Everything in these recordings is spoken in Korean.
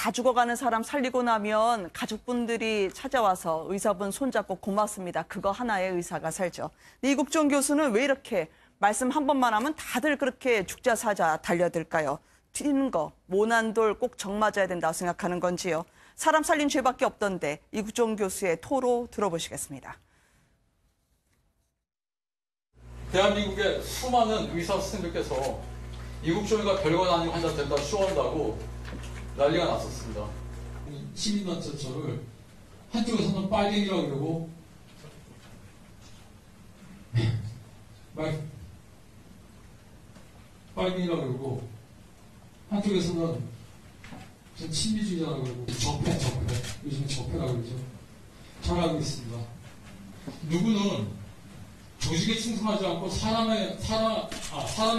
다 죽어가는 사람 살리고 나면 가족분들이 찾아와서 의사분 손잡고 고맙습니다. 그거 하나의 의사가 살죠. 이국종 교수는 왜 이렇게 말씀 한 번만 하면 다들 그렇게 죽자 사자 달려들까요? 튀는 거, 모난 돌 꼭 정 맞아야 된다고 생각하는 건지요. 사람 살린 죄밖에 없던데 이국종 교수의 토로 들어보시겠습니다. 대한민국의 수많은 의사 선생님들께서 이국종이가 별건 아닌 환자 된다 쇼한다고 난리가 났었습니다. 시민단체처를 한쪽에서는 빨갱이라고 그러고 빨갱이라고 그러고 한쪽에서는 친미주의자라고 그러고 적폐 요즘 적폐라고 그러죠. 잘 알고 있습니다. 누구는 조직에 충성하지 않고 사람에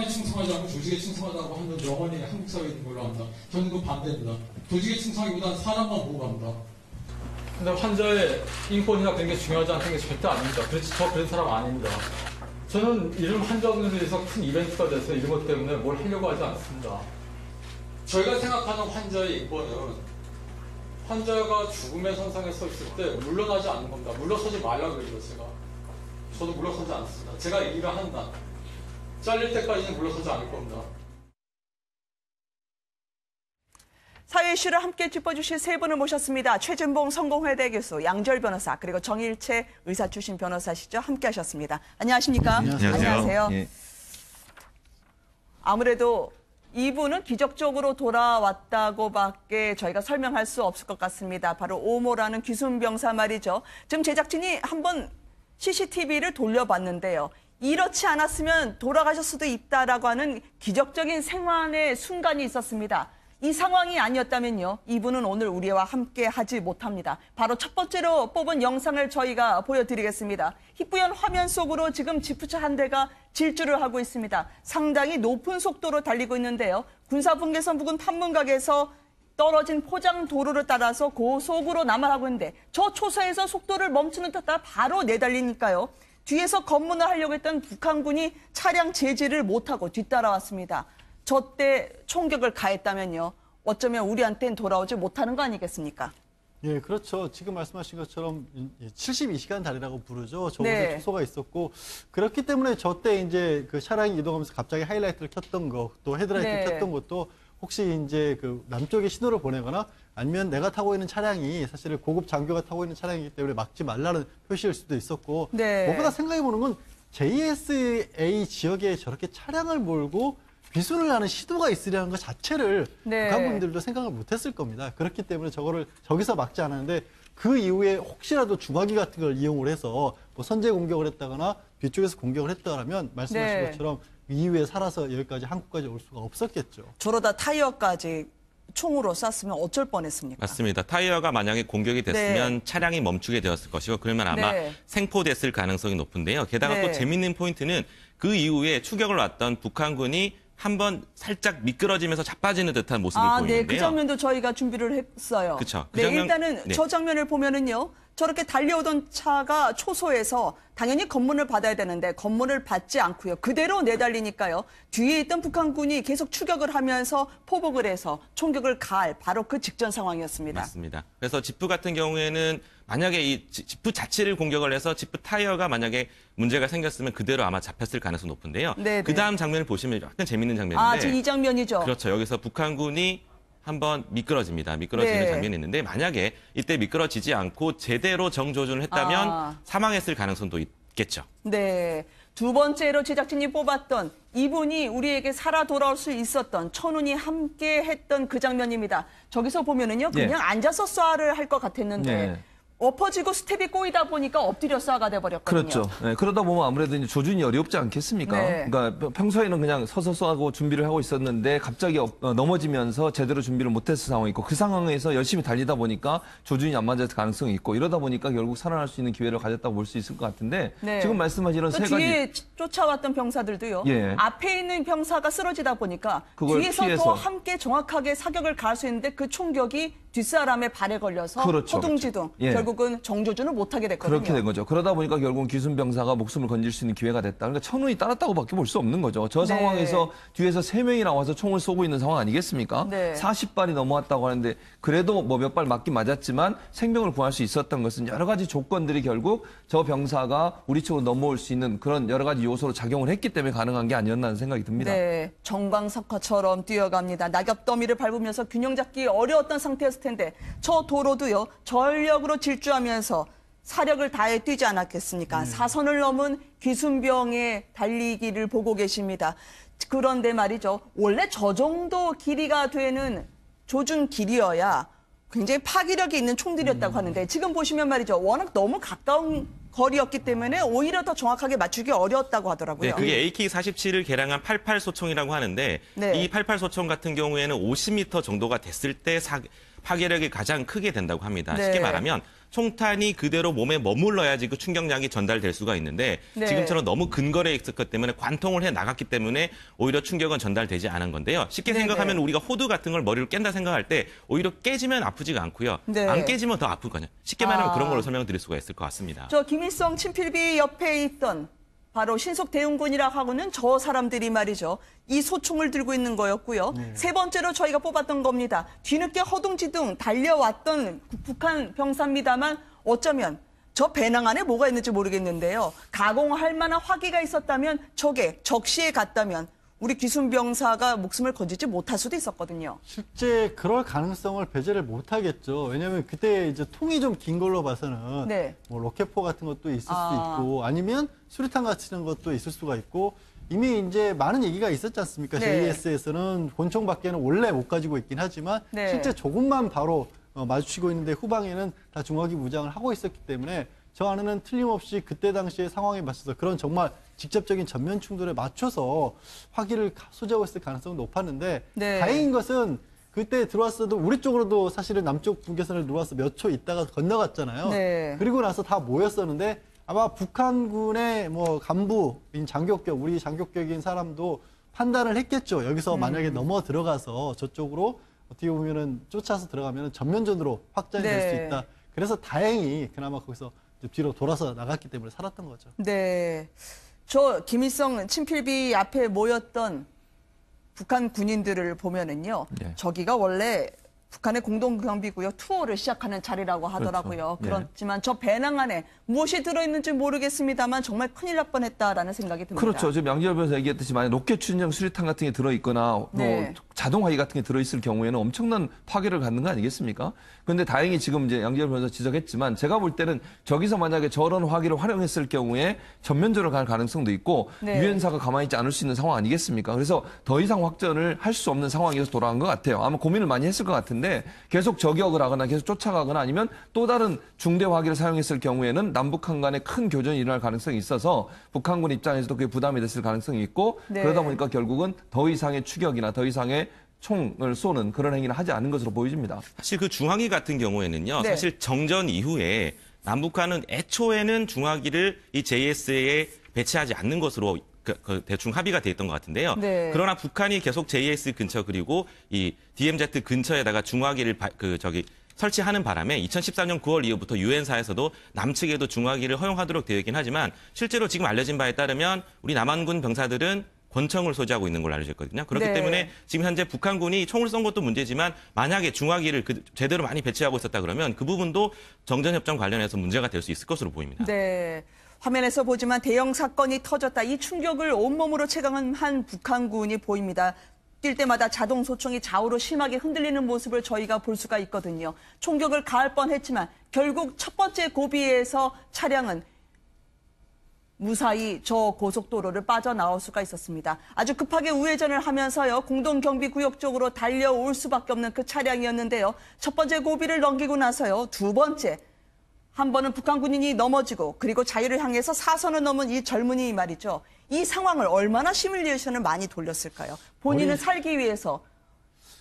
충성하지 않고 조직에 충성하다고 하는 영원히 한국 사회에 있는 걸로 합니다. 저는 그 반대입니다. 조직에 충성하기보다는 사람만 보호합니다. 근데 환자의 인권이나 그런 게 중요하지 않다는 게 절대 아닙니다. 저 그런 사람 아닙니다. 저는 이런 환자분에 대해서 큰 이벤트가 돼서 이런 것 때문에 뭘 하려고 하지 않습니다. 저희가 생각하는 환자의 인권은 환자가 죽음의 선상에 서 있을 때 물러나지 않는 겁니다. 물러서지 말라고 그러죠, 제가. 저도 물러서지 않습니다. 제가 일을 한다. 잘릴 때까지는 물러서지 않을 겁니다. 사회 이슈를 함께 짚어주실 세 분을 모셨습니다. 최진봉 성공회대 교수, 양지열 변호사, 그리고 정일채 의사 출신 변호사시죠. 함께 하셨습니다. 안녕하십니까? 안녕하세요. 예. 아무래도 이분은 기적적으로 돌아왔다고밖에 저희가 설명할 수 없을 것 같습니다. 바로 오모라는 귀순병사 말이죠. 지금 제작진이 한번 CCTV를 돌려봤는데요. 이렇지 않았으면 돌아가실 수도 있다라고 하는 기적적인 생환의 순간이 있었습니다. 이 상황이 아니었다면요, 이분은 오늘 우리와 함께 하지 못합니다. 바로 첫 번째로 뽑은 영상을 저희가 보여드리겠습니다. 희뿌연 화면 속으로 지금 지프차 한 대가 질주를 하고 있습니다. 상당히 높은 속도로 달리고 있는데요. 군사분계선 부근 판문각에서 떨어진 포장 도로를 따라서 고속으로 남하하고 있는데 저 초소에서 속도를 멈추는 듯하다 바로 내달리니까요. 뒤에서 검문을 하려고 했던 북한군이 차량 제지를 못하고 뒤따라왔습니다. 저 때 총격을 가했다면요. 어쩌면 우리한테는 돌아오지 못하는 거 아니겠습니까? 예, 그렇죠. 지금 말씀하신 것처럼 72시간 달이라고 부르죠. 저곳에 초소가 있었고 그렇기 때문에 저 때 이제 그 차량이 이동하면서 갑자기 하이라이트를 켰던 거, 또 헤드라이트를 켰던 것도 혹시 이제 그 남쪽에 신호를 보내거나 아니면 내가 타고 있는 차량이 사실 고급 장교가 타고 있는 차량이기 때문에 막지 말라는 표시일 수도 있었고 무엇보다 생각해보는 건 JSA 지역에 저렇게 차량을 몰고 귀순을 하는 시도가 있으려는 것 자체를 북한분들도 생각을 못했을 겁니다. 그렇기 때문에 저거를 저기서 막지 않았는데 그 이후에 혹시라도 중화기 같은 걸 이용을 해서 뭐 선제 공격을 했다거나 뒤쪽에서 공격을 했다면 말씀하신 것처럼 이후에 살아서 여기까지 한국까지 올 수가 없었겠죠. 저러다 타이어까지 총으로 쐈으면 어쩔 뻔했습니까? 맞습니다. 타이어가 만약에 공격이 됐으면 차량이 멈추게 되었을 것이고 그러면 아마 생포됐을 가능성이 높은데요. 게다가 또 재밌는 포인트는 그 이후에 추격을 왔던 북한군이 한번 살짝 미끄러지면서 자빠지는 듯한 모습을 보이는데요. 네, 그 장면도 저희가 준비를 했어요. 그렇죠. 일단은 저 장면을 보면은요. 저렇게 달려오던 차가 초소에서 당연히 검문을 받아야 되는데 검문을 받지 않고요. 그대로 내달리니까요. 뒤에 있던 북한군이 계속 추격을 하면서 포복을 해서 총격을 가할 바로 그 직전 상황이었습니다. 맞습니다. 그래서 지프 같은 경우에는 만약에 이 지프 자체를 공격을 해서 지프 타이어가 만약에 문제가 생겼으면 그대로 아마 잡혔을 가능성이 높은데요. 그 다음 장면을 보시면 약간 재밌는 장면인데. 지금 이 장면이죠. 그렇죠. 여기서 북한군이 한번 미끄러집니다. 미끄러지는 장면이 있는데 만약에 이때 미끄러지지 않고 제대로 정조준을 했다면 사망했을 가능성도 있겠죠. 네. 두 번째로 제작진이 뽑았던 이분이 우리에게 살아 돌아올 수 있었던 천운이 함께 했던 그 장면입니다. 저기서 보면은요. 그냥 앉아서 쏴를 할 것 같았는데 엎어지고 스텝이 꼬이다 보니까 엎드려 쏴가 돼버렸거든요. 그렇죠. 어러다 보면 아무래도 이제 조준이 어렵지 않겠습니까? 그러니까 평소에는 그냥 서서 쏘고 준비를 하고 있었는데 갑자기 넘어지면서 제대로 준비를 못했을 상황이 있고 그 상황에서 열심히 달리다 보니까 조준이 안 맞을 가능성이 있고 이러다 보니까 결국 살아날 수 있는 기회를 가졌다고 볼 수 있을 것 같은데 지금 말씀하신 이런 세 가지. 뒤에 쫓아왔던 병사들도요. 앞에 있는 병사가 쓰러지다 보니까 뒤에서 피해서. 더 함께 정확하게 사격을 가할 수 있는데 그 총격이 뒷사람의 발에 걸려서 허둥지둥 결국 결국은 정조준을 못하게 됐거든요. 그렇게 된 거죠. 그러다 보니까 결국은 기순병사가 목숨을 건질 수 있는 기회가 됐다. 그러니까 천운이 따랐다고밖에 볼 수 없는 거죠. 저 네. 상황에서 뒤에서 3명이 나와서 총을 쏘고 있는 상황 아니겠습니까? 네. 40발이 넘어왔다고 하는데 그래도 뭐 몇 발 맞긴 맞았지만 생명을 구할 수 있었던 것은 여러 가지 조건들이 결국 저 병사가 우리 쪽으로 넘어올 수 있는 그런 여러 가지 요소로 작용을 했기 때문에 가능한 게 아니었나 하는 생각이 듭니다. 네, 정광석화처럼 뛰어갑니다. 낙엽 더미를 밟으면서 균형 잡기 어려웠던 상태였을 텐데 저 도로도요 전력으로 질주하면서 사력을 다해 뛰지 않았겠습니까? 사선을 넘은 기순병의 달리기를 보고 계십니다. 그런데 말이죠, 원래 저 정도 길이가 되는 조준 길이어야 굉장히 파괴력이 있는 총들이었다고 하는데 지금 보시면 말이죠, 워낙 너무 가까운 거리였기 때문에 오히려 더 정확하게 맞추기 어려웠다고 하더라고요. 네, 그게 AK-47을 개량한 88 소총이라고 하는데 네. 이 88 소총 같은 경우에는 50m 정도가 됐을 때 파괴력이 가장 크게 된다고 합니다. 네. 쉽게 말하면 총탄이 그대로 몸에 머물러야지 그 충격량이 전달될 수가 있는데 네. 지금처럼 너무 근거리에 있었기 때문에 관통을 해 나갔기 때문에 오히려 충격은 전달되지 않은 건데요. 쉽게 네네. 생각하면 우리가 호두 같은 걸 머리로 깬다 생각할 때 오히려 깨지면 아프지가 않고요. 네. 안 깨지면 더 아프거든요. 쉽게 말하면 그런 걸로 설명드릴 수가 있을 것 같습니다. 저 김일성 친필비 옆에 있던 바로 신속대운군이라고 하고는 저 사람들이 말이죠. 이 소총을 들고 있는 거였고요. 세 번째로 저희가 뽑았던 겁니다. 뒤늦게 허둥지둥 달려왔던 북한 병사입니다만 어쩌면 저 배낭 안에 뭐가 있는지 모르겠는데요. 가공할 만한 화기가 있었다면 저게 적시에 갔다면 우리 기순병사가 목숨을 건지지 못할 수도 있었거든요. 실제 그럴 가능성을 배제를 못 하겠죠. 왜냐하면 그때 이제 통이 좀 긴 걸로 봐서는 네. 뭐 로켓포 같은 것도 있을 수 있고 아니면 수류탄 같은 것도 있을 수가 있고 이미 이제 많은 얘기가 있었지 않습니까? 네. JS에서는 권총밖에는 원래 못 가지고 있긴 하지만 네. 실제 조금만 바로 마주치고 있는데 후방에는 다 중화기 무장을 하고 있었기 때문에 저 안에는 틀림없이 그때 당시의 상황에 맞춰서 그런 정말 직접적인 전면 충돌에 맞춰서 화기를 소지하고 있을 가능성은 높았는데 네. 다행인 것은 그때 들어왔어도 우리 쪽으로도 사실은 남쪽 분계선을 들어와서 몇 초 있다가 건너갔잖아요. 네. 그리고 나서 다 모였었는데 아마 북한군의 뭐 간부인 장교격, 우리 장교격인 사람도 판단을 했겠죠. 여기서 만약에 넘어 들어가서 저쪽으로 어떻게 보면은 쫓아서 들어가면 전면전으로 확장이 될 수 네. 있다. 그래서 다행히 그나마 거기서 뒤로 돌아서 나갔기 때문에 살았던 거죠. 네. 저 김일성 친필비 앞에 모였던 북한 군인들을 보면은요. 네. 저기가 원래 북한의 공동경비구역 투어를 시작하는 자리라고 하더라고요. 그렇죠. 예. 그렇지만 저 배낭 안에 무엇이 들어있는지 모르겠습니다만 정말 큰일 날 뻔했다라는 생각이 듭니다. 그렇죠. 지금 양지열 변호사 얘기했듯이 만약 로켓 추진형 수리탄 같은 게 들어있거나 네. 뭐 자동화기 같은 게 들어있을 경우에는 엄청난 파괴를 갖는 거 아니겠습니까? 그런데 다행히 지금 이제 양지열 변호사 지적했지만 제가 볼 때는 저기서 만약에 저런 화기를 활용했을 경우에 전면전을 갈 가능성도 있고 네. 유엔사가 가만히 있지 않을 수 있는 상황 아니겠습니까? 그래서 더 이상 확전을 할 수 없는 상황에서 돌아간 것 같아요. 아마 고민을 많이 했을 것 같은데 계속 저격을 하거나 계속 쫓아가거나 아니면 또 다른 중대 화기를 사용했을 경우에는 남북한 간에 큰 교전이 일어날 가능성이 있어서 북한군 입장에서도 그게 부담이 됐을 가능성이 있고 네. 그러다 보니까 결국은 더 이상의 추격이나 더 이상의 총을 쏘는 그런 행위를 하지 않은 것으로 보여집니다. 사실 그 중화기 같은 경우에는요. 네. 사실 정전 이후에 남북한은 애초에는 중화기를 이 JS에 배치하지 않는 것으로 대충 합의가 돼 있던 것 같은데요. 네. 그러나 북한이 계속 JS 근처 그리고 이 DMZ 근처에다가 중화기를 설치하는 바람에 2014년 9월 이후부터 유엔사에서도 남측에도 중화기를 허용하도록 되어 있긴 하지만 실제로 지금 알려진 바에 따르면 우리 남한군 병사들은 권총을 소지하고 있는 걸로 알려져 있거든요. 그렇기 네. 때문에 지금 현재 북한군이 총을 쏜 것도 문제지만 만약에 중화기를 제대로 많이 배치하고 있었다 그러면 그 부분도 정전협정 관련해서 문제가 될 수 있을 것으로 보입니다. 네. 화면에서 보지만 대형 사건이 터졌다. 이 충격을 온몸으로 체감한 북한군이 보입니다. 뛸 때마다 자동 소총이 좌우로 심하게 흔들리는 모습을 저희가 볼 수가 있거든요. 총격을 가할 뻔했지만 결국 첫 번째 고비에서 차량은 무사히 저 고속도로를 빠져나올 수가 있었습니다. 아주 급하게 우회전을 하면서요. 공동경비구역 쪽으로 달려올 수밖에 없는 그 차량이었는데요. 첫 번째 고비를 넘기고 나서요. 두 번째. 한 번은 북한 군인이 넘어지고 그리고 자유를 향해서 사선을 넘은 이 젊은이 말이죠. 이 상황을 얼마나 시뮬레이션을 많이 돌렸을까요? 본인은 살기 위해서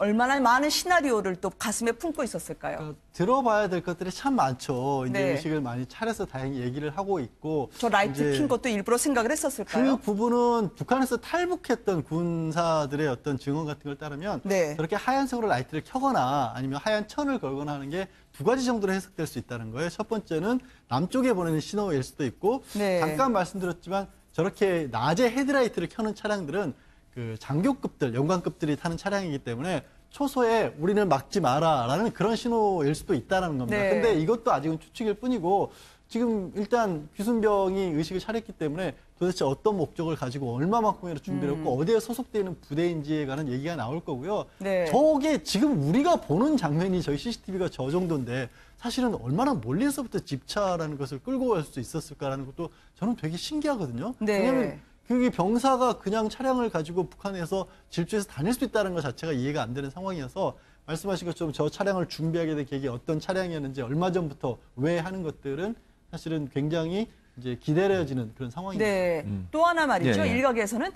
얼마나 많은 시나리오를 또 가슴에 품고 있었을까요? 들어봐야 될 것들이 참 많죠. 이제 네. 의식을 많이 차려서 다행히 얘기를 하고 있고. 저 라이트 이제 킨 것도 일부러 생각을 했었을까요? 그 부분은 북한에서 탈북했던 군사들의 어떤 증언 같은 걸 따르면 네. 저렇게 하얀색으로 라이트를 켜거나 아니면 하얀 천을 걸거나 하는 게 두 가지 정도로 해석될 수 있다는 거예요. 첫 번째는 남쪽에 보내는 신호일 수도 있고 네. 잠깐 말씀드렸지만 저렇게 낮에 헤드라이트를 켜는 차량들은 그 장교급들, 영관급들이 타는 차량이기 때문에 초소에 우리는 막지 마라라는 그런 신호일 수도 있다는 겁니다. 네. 근데 이것도 아직은 추측일 뿐이고 지금 일단 귀순병이 의식을 차렸기 때문에 도대체 어떤 목적을 가지고 얼마만큼이나 준비를 했고 어디에 소속되어 있는 부대인지에 관한 얘기가 나올 거고요. 네. 저게 지금 우리가 보는 장면이 저희 CCTV가 저 정도인데 사실은 얼마나 멀리서부터 집차라는 것을 끌고 갈 수 있었을까라는 것도 저는 되게 신기하거든요. 네. 왜냐하면 그게 병사가 그냥 차량을 가지고 북한에서 질주해서 다닐 수 있다는 것 자체가 이해가 안 되는 상황이어서 말씀하신 것처럼 저 차량을 준비하게 된 계기 어떤 차량이었는지 얼마 전부터 왜 하는 것들은 사실은 굉장히 이제 기다려지는 그런 상황입니다. 네. 또 하나 말이죠. 예, 예. 일각에서는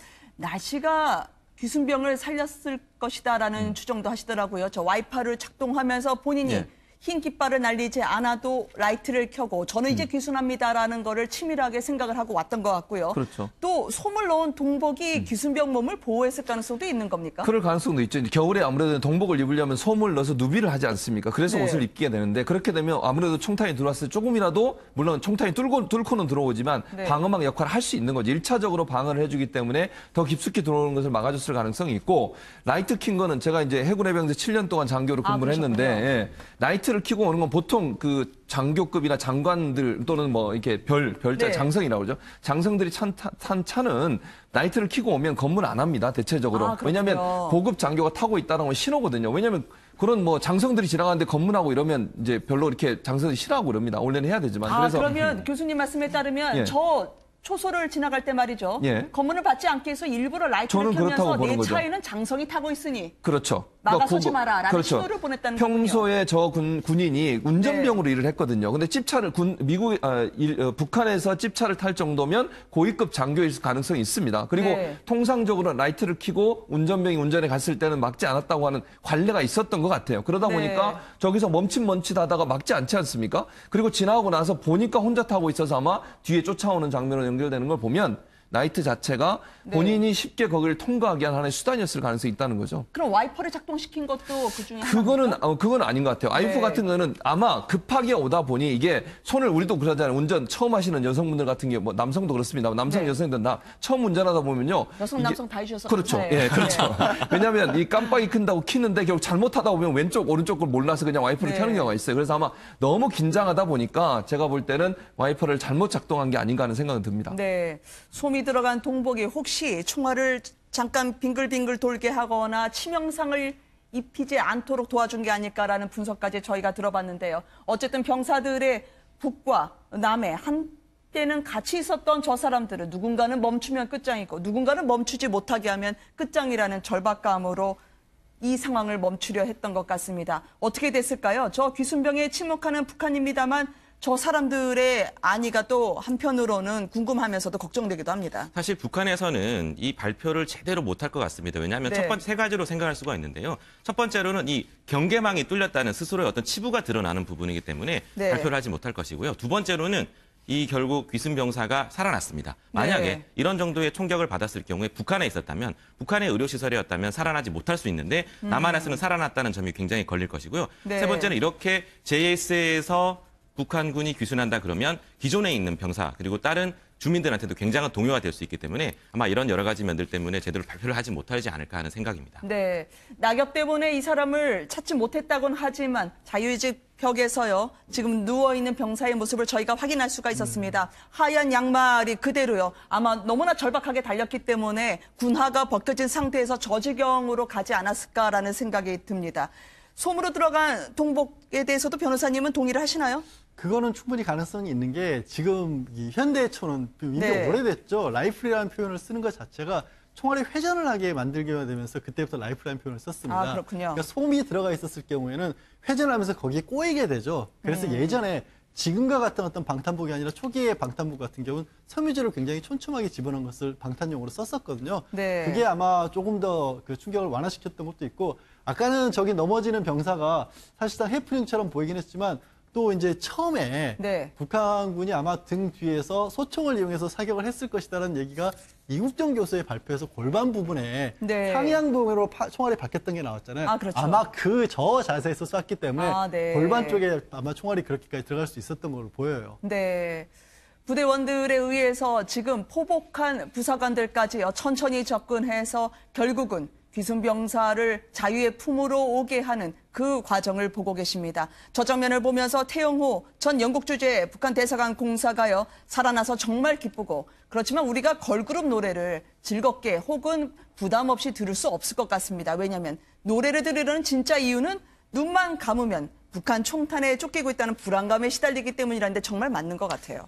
날씨가 귀순병을 살렸을 것이다라는 추정도 하시더라고요. 저 와이파를 작동하면서 본인이 예. 흰 깃발을 날리지 않아도 라이트를 켜고 저는 이제 귀순합니다라는 거를 치밀하게 생각을 하고 왔던 것 같고요. 그렇죠. 또 솜을 넣은 동복이 귀순병 몸을 보호했을 가능성도 있는 겁니까? 그럴 가능성도 있죠. 이제 겨울에 아무래도 동복을 입으려면 솜을 넣어서 누비를 하지 않습니까? 그래서 네. 옷을 입게 되는데 그렇게 되면 아무래도 총탄이 들어왔을 때 조금이라도 물론 총탄이 뚫고는 들어오지만 네. 방어막 역할을 할 수 있는 거죠. 1차적으로 방어를 해주기 때문에 더 깊숙이 들어오는 것을 막아줬을 가능성이 있고 라이트 킨 거는 제가 이제 해군 해병대 7년 동안 장교로 근무를 했는데 예, 라이트를 켜고 오는 건 보통 그 장교급이나 장관들 또는 뭐 이렇게 별자 네. 장성이라고 그러죠. 장성들이 탄 차는 라이트를 켜고 오면 검문 안 합니다. 대체적으로. 아, 그렇군요. 왜냐하면 고급 장교가 타고 있다는 건 신호거든요. 왜냐하면 그런 뭐 장성들이 지나가는데 검문하고 이러면 이제 별로 이렇게 장성들이 싫어하고 이럽니다. 원래는 해야 되지만. 아, 그래서 그러면 교수님 말씀에 따르면 예. 저 초소를 지나갈 때 말이죠. 예. 검문을 받지 않기 위해서 일부러 라이트를 저는 켜면서 그렇다고 보는 내 거죠. 차에는 장성이 타고 있으니 그렇죠. 막아서지 고급- 마라라는 그렇죠. 신호를 보냈다는 거군요. 평소에 저 군인이 운전병으로 일을 했거든요. 근데 찝차를 북한에서 찝차를 탈 정도면 고위급 장교일 가능성이 있습니다. 그리고 네. 통상적으로 라이트를 켜고 운전병이 운전에 갔을 때는 막지 않았다고 하는 관례가 있었던 것 같아요. 그러다 네. 보니까 저기서 멈칫하다가 막지 않지 않습니까? 그리고 지나고 나서 보니까 혼자 타고 있어서 아마 뒤에 쫓아오는 장면으로 연결되는 걸 보면 라이트 자체가 본인이 쉽게 거기를 통과하게 하는 하나의 수단이었을 가능성이 있다는 거죠. 그럼 와이퍼를 작동시킨 것도 그 중에 하나입니까? 그건 아닌 것 같아요. 와이프 네. 같은 거는 아마 급하게 오다 보니 이게 손을 우리도 그러잖아요. 운전 처음 하시는 여성분들 같은 경우 뭐 남성도 그렇습니다. 남성 네. 여성들 다 처음 운전하다 보면요. 여성, 이게- 남성 다 해주셔서 그렇죠. 감사해요. 예, 그렇죠. 왜냐하면 이 깜빡이 킨다고 키는데 결국 잘못하다 보면 왼쪽 오른쪽 걸 몰라서 그냥 와이퍼를 네. 켜는 경우가 있어요. 그래서 아마 너무 긴장하다 보니까 제가 볼 때는 와이퍼를 잘못 작동한 게 아닌가 하는 생각은 듭니다. 네, 솜이 들어간 동복이 혹시 총알을 잠깐 빙글빙글 돌게 하거나 치명상을 입히지 않도록 도와준 게 아닐까라는 분석까지 저희가 들어봤는데요. 어쨌든 병사들의 북과 남에 한때는 같이 있었던 저 사람들은 누군가는 멈추면 끝장이고 누군가는 멈추지 못하게 하면 끝장이라는 절박감으로 이 상황을 멈추려 했던 것 같습니다. 어떻게 됐을까요? 저 귀순병에 침묵하는 북한입니다만 저 사람들의 안위가 또 한편으로는 궁금하면서도 걱정되기도 합니다. 사실 북한에서는 이 발표를 제대로 못할 것 같습니다. 왜냐하면 네. 첫 번째 세 가지로 생각할 수가 있는데요. 첫 번째로는 이 경계망이 뚫렸다는 스스로의 어떤 치부가 드러나는 부분이기 때문에 네. 발표를 하지 못할 것이고요. 두 번째로는 이 결국 귀순병사가 살아났습니다. 만약에 네. 이런 정도의 총격을 받았을 경우에 북한에 있었다면 북한의 의료시설이었다면 살아나지 못할 수 있는데 남한에서는 살아났다는 점이 굉장히 걸릴 것이고요. 네. 세 번째는 이렇게 JS에서 북한군이 귀순한다 그러면 기존에 있는 병사 그리고 다른 주민들한테도 굉장한 동요가 될 수 있기 때문에 아마 이런 여러 가지 면들 때문에 제대로 발표를 하지 못하지 않을까 하는 생각입니다. 네, 낙엽 때문에 이 사람을 찾지 못했다곤 하지만 자유의식 벽에서요. 지금 누워있는 병사의 모습을 저희가 확인할 수가 있었습니다. 하얀 양말이 그대로요. 아마 너무나 절박하게 달렸기 때문에 군화가 벗겨진 상태에서 저 지경으로 가지 않았을까라는 생각이 듭니다. 솜으로 들어간 동복에 대해서도 변호사님은 동의를 하시나요? 그거는 충분히 가능성이 있는 게 지금 이 현대초는 이게 네. 오래됐죠. 라이플이라는 표현을 쓰는 것 자체가 총알이 회전을 하게 만들게 되면서 그때부터 라이플이라는 표현을 썼습니다. 아, 그렇군요. 그러니까 솜이 들어가 있었을 경우에는 회전하면서 거기에 꼬이게 되죠. 그래서 예전에 지금과 같은 어떤 방탄복이 아니라 초기의 방탄복 같은 경우는 섬유질을 굉장히 촘촘하게 집어넣은 것을 방탄용으로 썼었거든요. 네. 그게 아마 조금 더 그 충격을 완화시켰던 것도 있고, 아까는 저기 넘어지는 병사가 사실상 해프닝처럼 보이긴 했지만 또 이제 처음에 네. 북한군이 아마 등 뒤에서 소총을 이용해서 사격을 했을 것이다라는 얘기가 이국정 교수의 발표에서 골반 부분에 네. 상향봉으로 총알이 박혔던 게 나왔잖아요. 아, 그렇죠. 아마 그 저 자세에서 쐈기 때문에 아, 네. 골반 쪽에 아마 총알이 그렇게까지 들어갈 수 있었던 걸로 보여요. 네. 부대원들에 의해서 지금 포복한 부사관들까지요, 천천히 접근해서 결국은 귀순병사를 자유의 품으로 오게 하는 그 과정을 보고 계십니다. 저 장면을 보면서 태영호 전 영국 주재 북한 대사관 공사가요, 살아나서 정말 기쁘고, 그렇지만 우리가 걸그룹 노래를 즐겁게 혹은 부담 없이 들을 수 없을 것 같습니다. 왜냐하면 노래를 들으려는 진짜 이유는 눈만 감으면 북한 총탄에 쫓기고 있다는 불안감에 시달리기 때문이라는데 정말 맞는 것 같아요.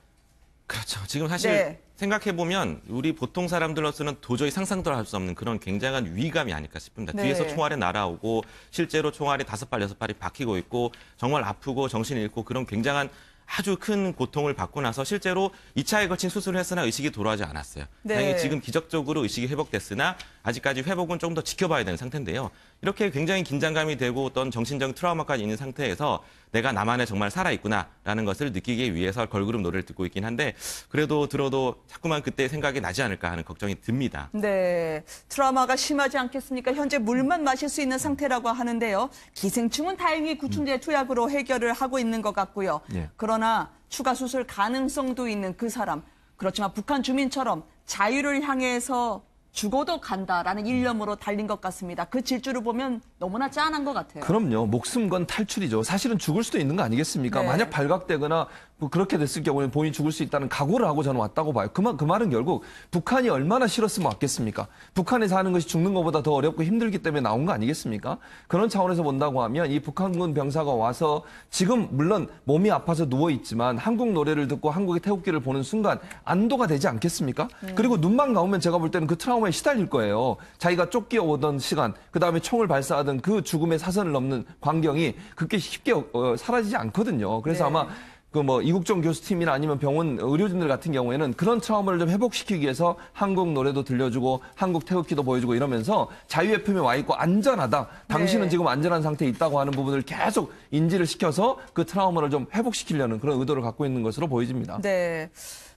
그렇죠. 지금 사실 네. 생각해보면 우리 보통 사람들로서는 도저히 상상도 할 수 없는 그런 굉장한 위감이 아닐까 싶습니다. 네. 뒤에서 총알이 날아오고 실제로 총알이 5발, 6발이 박히고 있고 정말 아프고 정신을 잃고 그런 굉장한 아주 큰 고통을 받고 나서 실제로 2차에 걸친 수술을 했으나 의식이 돌아오지 않았어요. 네. 다행히 지금 기적적으로 의식이 회복됐으나 아직까지 회복은 좀 더 지켜봐야 되는 상태인데요. 이렇게 굉장히 긴장감이 되고 어떤 정신적인 트라우마까지 있는 상태에서 내가 나만의 정말 살아있구나라는 것을 느끼기 위해서 걸그룹 노래를 듣고 있긴 한데 그래도 들어도 자꾸만 그때 생각이 나지 않을까 하는 걱정이 듭니다. 네, 트라우마가 심하지 않겠습니까? 현재 물만 마실 수 있는 상태라고 하는데요. 기생충은 다행히 구충제 투약으로 해결을 하고 있는 것 같고요. 예. 그러나 추가 수술 가능성도 있는 그 사람, 그렇지만 북한 주민처럼 자유를 향해서 죽어도 간다라는 일념으로 달린 것 같습니다. 그 질주를 보면 너무나 짠한 것 같아요. 그럼요. 목숨 건 탈출이죠. 사실은 죽을 수도 있는 거 아니겠습니까? 네. 만약 발각되거나 뭐 그렇게 됐을 경우에는 본인이 죽을 수 있다는 각오를 하고 저는 왔다고 봐요. 그 말은 결국 북한이 얼마나 싫었으면 왔겠습니까? 북한에서 하는 것이 죽는 것보다 더 어렵고 힘들기 때문에 나온 거 아니겠습니까? 그런 차원에서 본다고 하면 이 북한군 병사가 와서 지금 물론 몸이 아파서 누워있지만 한국 노래를 듣고 한국의 태극기를 보는 순간 안도가 되지 않겠습니까? 그리고 눈만 감으면 제가 볼 때는 그 트라우마에 시달릴 거예요. 자기가 쫓겨오던 시간, 그다음에 총을 발사하던 그 죽음의 사선을 넘는 광경이 그렇게 쉽게 사라지지 않거든요. 그래서 네. 아마 그 뭐 이국정 교수팀이나 아니면 병원 의료진들 같은 경우에는 그런 트라우마를 좀 회복시키기 위해서 한국 노래도 들려주고 한국 태극기도 보여주고 이러면서 자유의 품에 와 있고 안전하다. 당신은 네. 지금 안전한 상태에 있다고 하는 부분을 계속 인지를 시켜서 그 트라우마를 좀 회복시키려는 그런 의도를 갖고 있는 것으로 보여집니다. 네.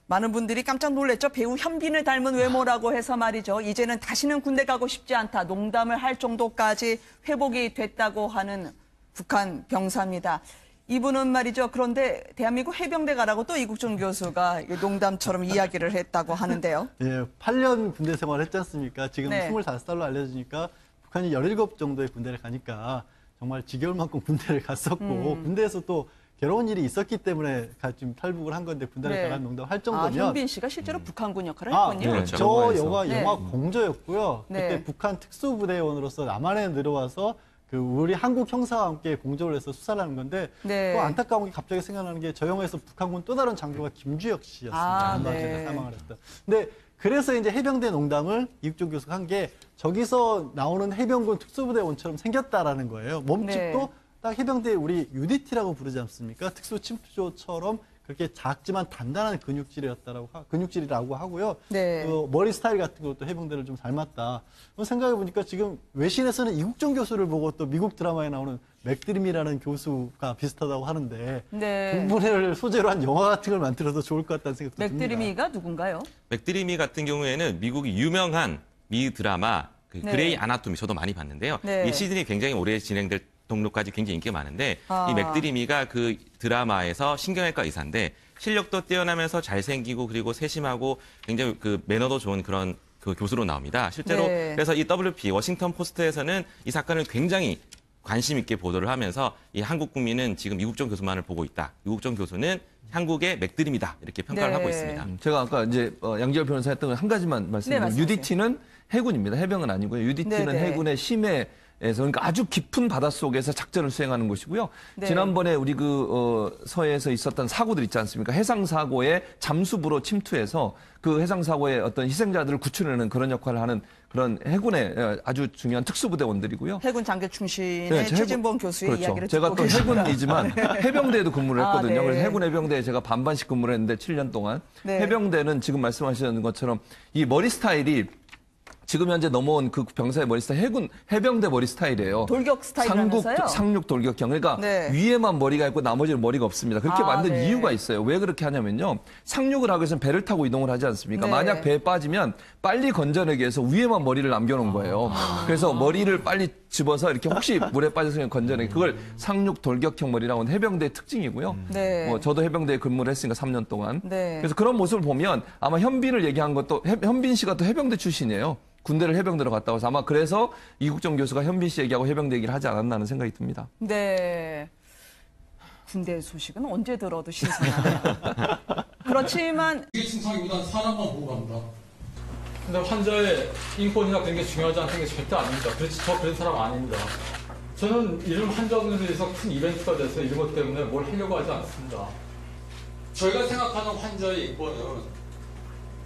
많은 분들이 깜짝 놀랐죠. 배우 현빈을 닮은 외모라고 해서 말이죠. 이제는 다시는 군대 가고 싶지 않다. 농담을 할 정도까지 회복이 됐다고 하는 북한 병사입니다. 이분은 말이죠. 그런데 대한민국 해병대 가라고 또 이국종 교수가 농담처럼 이야기를 했다고 하는데요. 예, 8년 군대 생활을 했지 않습니까? 지금 네. 25살로 알려지니까 북한이 17 정도의 군대를 가니까 정말 지겨울 만큼 군대를 갔었고 군대에서 또 괴로운 일이 있었기 때문에 지금 탈북을 한 건데 군대를 네. 가라는 농담을 할 아, 정도면 현빈 씨가 실제로 북한군 역할을 아, 했군요. 네. 그렇죠. 저 영화에서. 영화 공저였고요. 네. 그때 북한 특수부대원으로서 남한에 내려와서 그 우리 한국 형사와 함께 공조를 해서 수사를 하는 건데 네. 또 안타까운 게 갑자기 생각나는 게 저 영화에서 북한군 또 다른 장교가 김주혁 씨였습니다. 아, 얼마 네. 전에 사망을 했던. 근데 그래서 이제 해병대 농담을 이국종 교수가 한 게 저기서 나오는 해병군 특수부대원처럼 생겼다라는 거예요. 몸집도 네. 딱 해병대 우리 UDT라고 부르지 않습니까? 특수침투조처럼 그렇게 작지만 단단한 근육질이라고 하고요. 네. 그 머리 스타일 같은 것도 해병대를 좀 닮았다. 생각해 보니까 지금 외신에서는 이국종 교수를 보고 또 미국 드라마에 나오는 맥드림이라는 교수가 비슷하다고 하는데 네. 그 분을 소재로 한 영화 같은 걸 만들어도 좋을 것 같다는 생각도 듭니다. 맥드리미가 누군가요? 맥드리미 같은 경우에는 미국의 유명한 미 드라마 그 네. 그레이 아나토미 저도 많이 봤는데요. 네. 이 시즌이 굉장히 오래 진행될 정도까지 굉장히 인기가 많은데 아. 이 맥드리미가 그 드라마에서 신경외과 의사인데 실력도 뛰어나면서 잘생기고 그리고 세심하고 굉장히 그 매너도 좋은 그런 그 교수로 나옵니다. 실제로 네. 그래서 이 WP 워싱턴 포스트에서는 이 사건을 굉장히 관심 있게 보도를 하면서 이 한국 국민은 지금 이국종 교수만을 보고 있다. 이국종 교수는 한국의 맥드림이다. 이렇게 평가를 네. 하고 있습니다. 제가 아까 이제 양지열 변호사 했던 건 한 가지만 네, 말씀드리면 말씀하세요. UDT는 해군입니다. 해병은 아니고요. UDT는 네, 네. 해군의 심해 그러니까 아주 깊은 바닷속에서 작전을 수행하는 곳이고요. 네. 지난번에 우리 서해에서 있었던 사고들 있지 않습니까? 해상 사고에 잠수부로 침투해서 그 해상 사고의 어떤 희생자들을 구출하는 그런 역할을 하는 그런 해군의 아주 중요한 특수부대원들이고요. 해군 장교 출신의 네, 최진봉 교수의 그렇죠. 이야기를 제가 듣고 또 계십니다. 해군이지만 해병대에도 근무를 아, 했거든요. 네. 그래서 해군 해병대에 제가 반반씩 근무를 했는데 7년 동안. 네. 해병대는 지금 말씀하시는 것처럼 이 머리 스타일이 지금 현재 넘어온 그 병사의 머리 스타일 해병대 머리 스타일이에요. 돌격 스타일이라면서요? 상륙 돌격형. 그러니까 네. 위에만 머리가 있고 나머지는 머리가 없습니다. 그렇게 만든 네. 이유가 있어요. 왜 그렇게 하냐면요. 상륙을 하기 위해서는 배를 타고 이동을 하지 않습니까? 네. 만약 배에 빠지면 빨리 건져내기 위해서 위에만 머리를 남겨놓은 거예요. 그래서 머리를 빨리 집어서 이렇게 혹시 물에 빠져서 건져내기. 그걸 상륙 돌격형 머리라고 하는 해병대의 특징이고요. 네. 저도 해병대에 근무를 했으니까 3년 동안. 네. 그래서 그런 모습을 보면 아마 현빈을 얘기한 것도 현빈 씨가 또 해병대 출신이에요. 군대를 해병대로 갔다 와서 아마 그래서 이국정 교수가 현빈 씨 얘기하고 해병대 얘기를 하지 않았나 하는 생각이 듭니다. 네. 군대 소식은 언제 들어도 신선하네요. 그렇지만 이게 증상이보다는 사람만 보고 갑니다. 근데 환자의 인권이나 그런 게 중요하지 않다는 게 절대 아닙니다. 저 그런 사람 아닙니다. 저는 이런 환자분에 대해서 큰 이벤트가 돼서 이런 것 때문에 뭘 하려고 하지 않습니다. 저희가 생각하는 환자의 인권은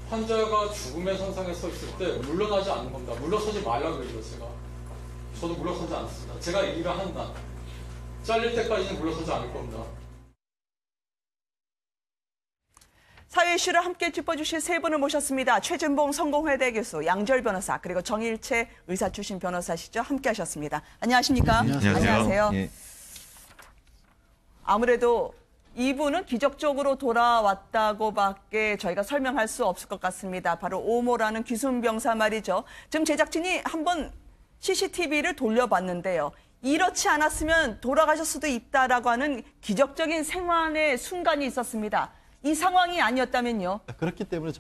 환자가 죽음의 선상에 서 있을 때 물러나지 않는 겁니다. 물러서지 말라고 그러죠, 제가. 저도 물러서지 않습니다. 제가 일을 한다. 잘릴 때까지는 물러서지 않을 겁니다. 사회 이슈를 함께 짚어주실 세 분을 모셨습니다. 최진봉 성공회대 교수, 양지열 변호사, 그리고 정일채 의사 출신 변호사시죠. 함께 하셨습니다. 안녕하십니까? 안녕하세요. 예. 아무래도 이분은 기적적으로 돌아왔다고밖에 저희가 설명할 수 없을 것 같습니다. 바로 오모라는 귀순병사 말이죠. 지금 제작진이 한번 CCTV를 돌려봤는데요. 이렇지 않았으면 돌아가실 수도 있다라고 하는 기적적인 생환의 순간이 있었습니다. 이 상황이 아니었다면요? 그렇기 때문에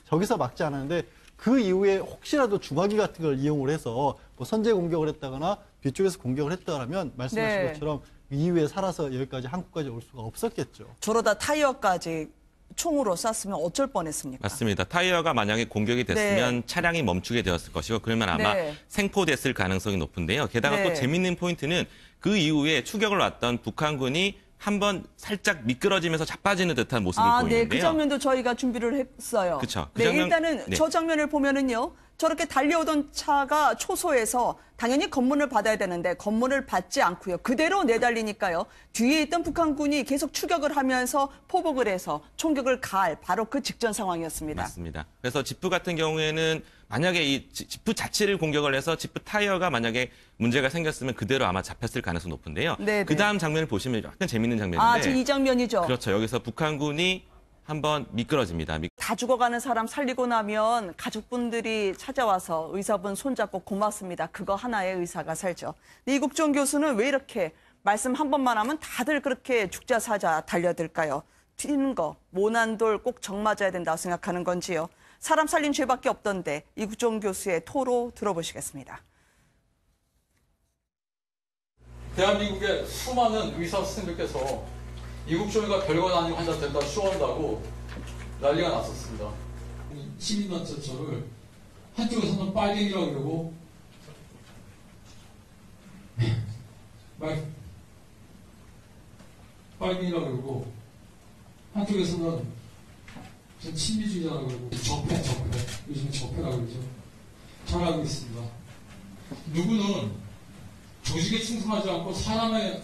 저기서 막지 않았는데 그 이후에 혹시라도 중화기 같은 걸 이용을 해서 뭐 선제 공격을 했다거나 뒤쪽에서 공격을 했다라면 말씀하신 네. 것처럼 이후에 살아서 여기까지 한국까지 올 수가 없었겠죠. 저러다 타이어까지 총으로 쐈으면 어쩔 뻔했습니까? 맞습니다. 타이어가 만약에 공격이 됐으면 차량이 멈추게 되었을 것이고 그러면 아마 네. 생포됐을 가능성이 높은데요. 게다가 네. 또 재밌는 포인트는 그 이후에 추격을 왔던 북한군이 한번 살짝 미끄러지면서 자빠지는 듯한 모습을 네, 보이는데요. 그 장면도 저희가 준비를 했어요. 그쵸. 그 네, 장면- 일단은 네. 저 장면을 보면은요. 저렇게 달려오던 차가 초소해서 당연히 검문을 받아야 되는데 검문을 받지 않고요. 그대로 내달리니까요. 뒤에 있던 북한군이 계속 추격을 하면서 포복을 해서 총격을 가할 바로 그 직전 상황이었습니다. 맞습니다. 그래서 지프 같은 경우에는 만약에 이 지프 자체를 공격을 해서 지프 타이어가 만약에 문제가 생겼으면 그대로 아마 잡혔을 가능성이 높은데요. 네네. 그 다음 장면을 보시면 약간 재밌는 장면인데 지금 이 장면이죠. 그렇죠. 여기서 북한군이 한번 미끄러집니다. 다 죽어가는 사람 살리고 나면 가족분들이 찾아와서 의사분 손잡고 고맙습니다. 그거 하나의 의사가 살죠. 근데 이국종 교수는 왜 이렇게 말씀 한 번만 하면 다들 그렇게 죽자 사자 달려들까요? 튀는 거, 모난 돌 꼭 정 맞아야 된다고 생각하는 건지요. 사람 살린 죄밖에 없던데 이국종 교수의 토로 들어보시겠습니다. 대한민국의 수많은 의사 선생님들께서 이국종이가 별거 아닌 환자 된다 쇼한다고 난리가 났었습니다. 시민단체 저를 한쪽에서는 빨갱이라고 그러고 빨갱이라고 그러고 한쪽에서는 전 친미주의자라고 그러고 적폐 요즘에 적폐라고 그러죠. 잘 알고 있습니다. 누구는 조직에 충성하지 않고 사람에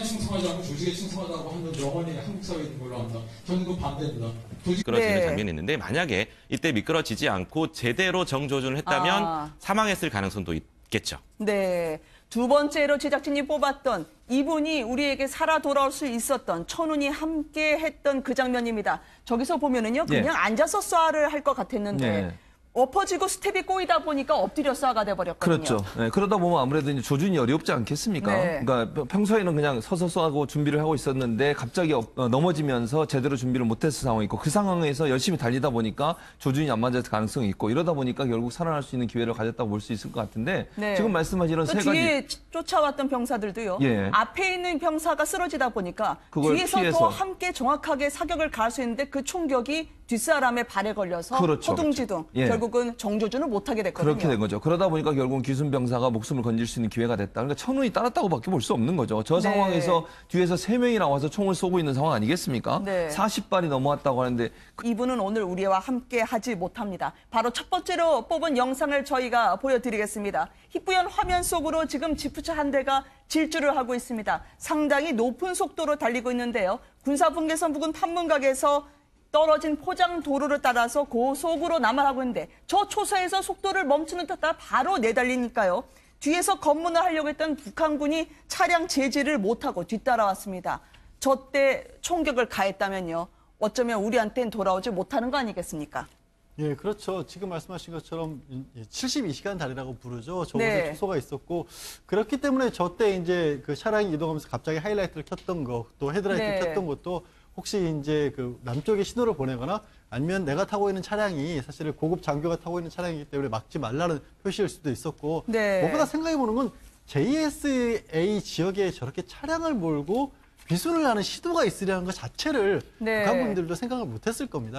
충성하지 않고 조직에 충성하다고 하는 영원히 한국 사회에 있는 걸로 합니다. 저는 그 반대입니다. 미끄러지는 네. 장면이 있는데 만약에 이때 미끄러지지 않고 제대로 정조준을 했다면 사망했을 가능성도 있겠죠. 네. 두 번째로 제작진이 뽑았던 이분이 우리에게 살아 돌아올 수 있었던 천운이 함께 했던 그 장면입니다. 저기서 보면은요, 그냥 앉아서 쏴를 할 것 같았는데 네. 엎어지고 스텝이 꼬이다 보니까 엎드려 쏴가 돼버렸거든요. 그렇죠. 네, 그러다 보면 아무래도 이제 조준이 어렵지 않겠습니까? 네. 그러니까 평소에는 그냥 서서 쏘고 준비를 하고 있었는데 갑자기 넘어지면서 제대로 준비를 못했을 상황이 있고 그 상황에서 열심히 달리다 보니까 조준이 안 맞을 가능성이 있고 이러다 보니까 결국 살아날 수 있는 기회를 가졌다고 볼 수 있을 것 같은데 네. 지금 말씀하신 이런 또 세 가지 뒤에 쫓아왔던 병사들도요. 예. 앞에 있는 병사가 쓰러지다 보니까 그걸 뒤에서 피해서. 더 함께 정확하게 사격을 가할 수 있는데 그 총격이 뒷사람의 발에 걸려서 그렇죠. 허둥지둥 예. 결국은 정조준을 못하게 됐거든요. 그렇게 된 거죠. 그러다 보니까 결국은 기순 병사가 목숨을 건질 수 있는 기회가 됐다. 그러니까 천운이 따랐다고밖에 볼 수 없는 거죠. 저 네. 상황에서 뒤에서 3명이 나와서 총을 쏘고 있는 상황 아니겠습니까? 네. 40발이 넘어왔다고 하는데 이분은 오늘 우리와 함께 하지 못합니다. 바로 첫 번째로 뽑은 영상을 저희가 보여드리겠습니다. 희뿌연 화면 속으로 지금 지프차 한 대가 질주를 하고 있습니다. 상당히 높은 속도로 달리고 있는데요. 군사분계선 부근 판문각에서 떨어진 포장 도로를 따라서 고속으로 남하하고 있는데 저 초사에서 속도를 멈추는 듯 하다 바로 내달리니까요. 뒤에서 검문을 하려고 했던 북한군이 차량 제지를 못하고 뒤따라왔습니다. 저 때 총격을 가했다면요. 어쩌면 우리한테는 돌아오지 못하는 거 아니겠습니까? 예, 그렇죠. 지금 말씀하신 것처럼 72시간 달이라고 부르죠. 저곳에 네. 축소가 있었고 그렇기 때문에 저 때 이제 그 차량이 이동하면서 갑자기 하이라이트를 켰던 거, 또 헤드라이트를 네. 켰던 것도 혹시 이제 그 남쪽에 신호를 보내거나 아니면 내가 타고 있는 차량이 사실 고급 장교가 타고 있는 차량이기 때문에 막지 말라는 표시일 수도 있었고 네. 무엇보다 생각해 보는 건 JSA 지역에 저렇게 차량을 몰고 비순을 하는 시도가 있으려는 것 자체를 네. 북한 분들도 생각을 못했을 겁니다.